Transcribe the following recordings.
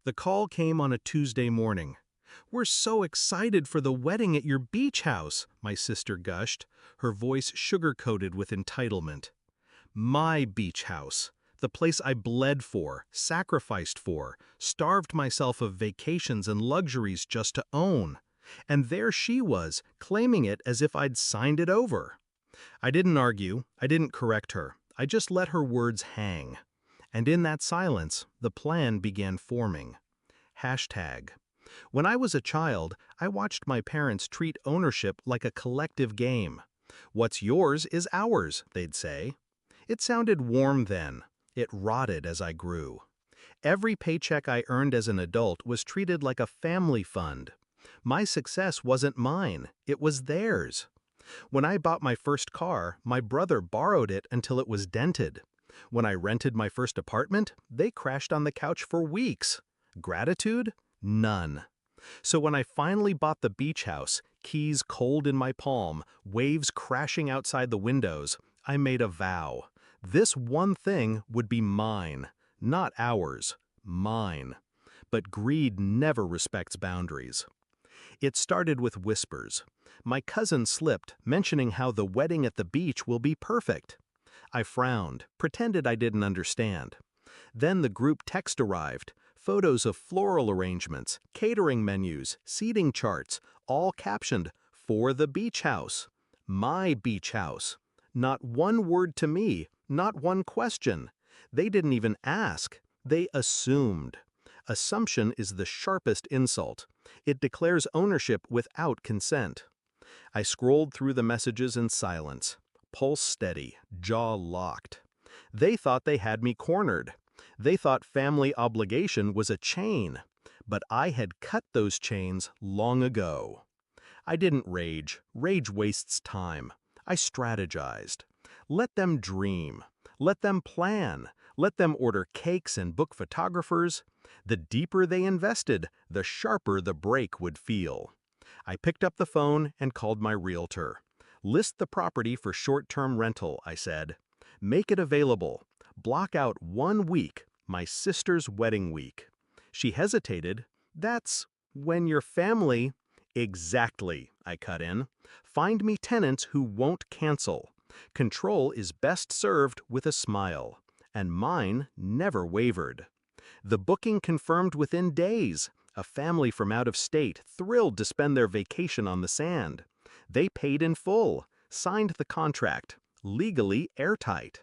The call came on a Tuesday morning. "We're so excited for the wedding at your beach house," my sister gushed, her voice sugar-coated with entitlement. My beach house, the place I bled for, sacrificed for, starved myself of vacations and luxuries just to own. And there she was, claiming it as if I'd signed it over. I didn't argue, I didn't correct her, I just let her words hang. And in that silence, the plan began forming. Hashtag. When I was a child, I watched my parents treat ownership like a collective game. "What's yours is ours," they'd say. It sounded warm then. It rotted as I grew. Every paycheck I earned as an adult was treated like a family fund. My success wasn't mine, it was theirs. When I bought my first car, my brother borrowed it until it was dented. When I rented my first apartment, they crashed on the couch for weeks. Gratitude? None. So when I finally bought the beach house, keys cold in my palm, waves crashing outside the windows, I made a vow. This one thing would be mine, not ours, mine. But greed never respects boundaries. It started with whispers. My cousin slipped, mentioning how the wedding at the beach will be perfect. I frowned, pretended I didn't understand. Then the group text arrived, photos of floral arrangements, catering menus, seating charts, all captioned, "For the beach house." My beach house. Not one word to me, not one question. They didn't even ask. They assumed. Assumption is the sharpest insult. It declares ownership without consent. I scrolled through the messages in silence, pulse steady, jaw locked. They thought they had me cornered. They thought family obligation was a chain, but I had cut those chains long ago. I didn't rage. Rage wastes time. I strategized. Let them dream. Let them plan. Let them order cakes and book photographers. The deeper they invested, the sharper the break would feel. I picked up the phone and called my realtor. "List the property for short-term rental," I said. "Make it available. Block out 1 week, my sister's wedding week." She hesitated. "That's when your family—" "Exactly," I cut in. "Find me tenants who won't cancel. Control is best served with a smile." And mine never wavered. The booking confirmed within days. A family from out of state, thrilled to spend their vacation on the sand. They paid in full, signed the contract, legally airtight.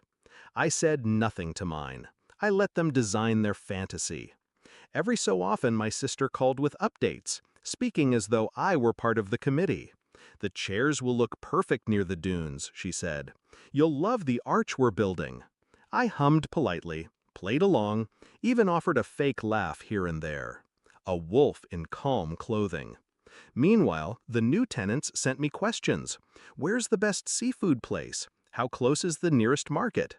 I said nothing to mine. I let them design their fantasy. Every so often my sister called with updates, speaking as though I were part of the committee. "The chairs will look perfect near the dunes," she said. "You'll love the arch we're building." I hummed politely, played along, even offered a fake laugh here and there. A wolf in calm clothing. Meanwhile, the new tenants sent me questions. "Where's the best seafood place? How close is the nearest market?"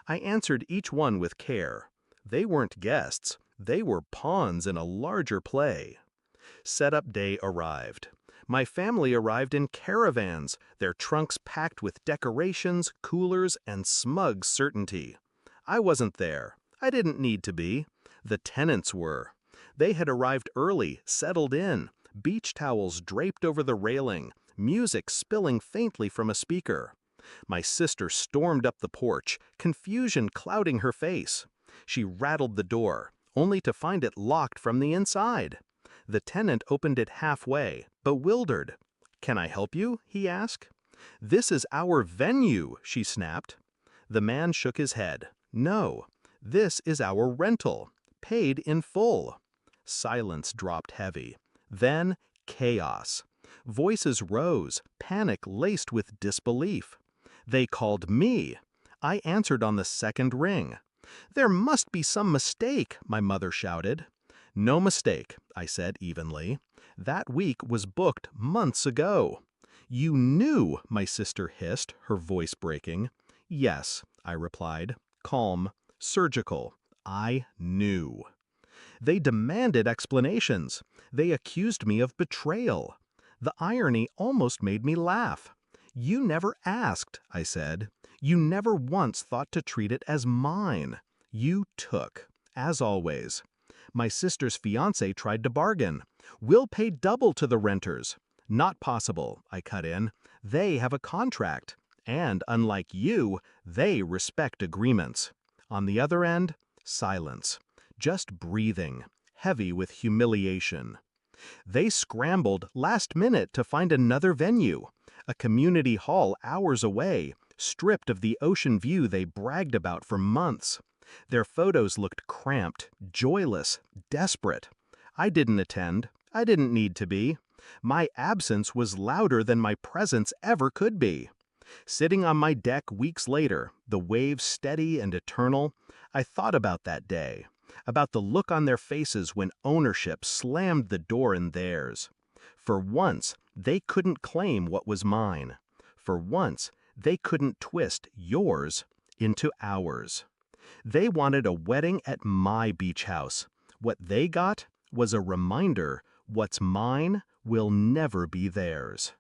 I answered each one with care. They weren't guests. They were pawns in a larger play. Setup day arrived. My family arrived in caravans, their trunks packed with decorations, coolers, and smug certainty. I wasn't there. I didn't need to be. The tenants were. They had arrived early, settled in, beach towels draped over the railing, music spilling faintly from a speaker. My sister stormed up the porch, confusion clouding her face. She rattled the door, only to find it locked from the inside. The tenant opened it halfway, bewildered. "Can I help you?" he asked. "This is our venue," she snapped. The man shook his head. "No, this is our rental, paid in full." Silence dropped heavy. Then chaos. Voices rose, panic laced with disbelief. They called me. I answered on the second ring. "There must be some mistake," my mother shouted. "No mistake," I said evenly. "That week was booked months ago." "You knew," my sister hissed, her voice breaking. "Yes," I replied, calm, surgical. I knew. They demanded explanations. They accused me of betrayal. The irony almost made me laugh. "You never asked," I said. "You never once thought to treat it as mine. You took, as always." My sister's fiancé tried to bargain. We'll pay double to the renters. Not possible, I cut in. They have a contract. And unlike you, they respect agreements. On the other end, silence. Just breathing, heavy with humiliation. They scrambled last minute to find another venue, a community hall hours away, stripped of the ocean view they bragged about for months. Their photos looked cramped, joyless, desperate. I didn't attend. I didn't need to be. My absence was louder than my presence ever could be. Sitting on my deck weeks later, the waves steady and eternal, I thought about that day, about the look on their faces when ownership slammed the door in theirs. For once, they couldn't claim what was mine. For once, they couldn't twist yours into ours. They wanted a wedding at my beach house. What they got was a reminder what's mine will never be theirs.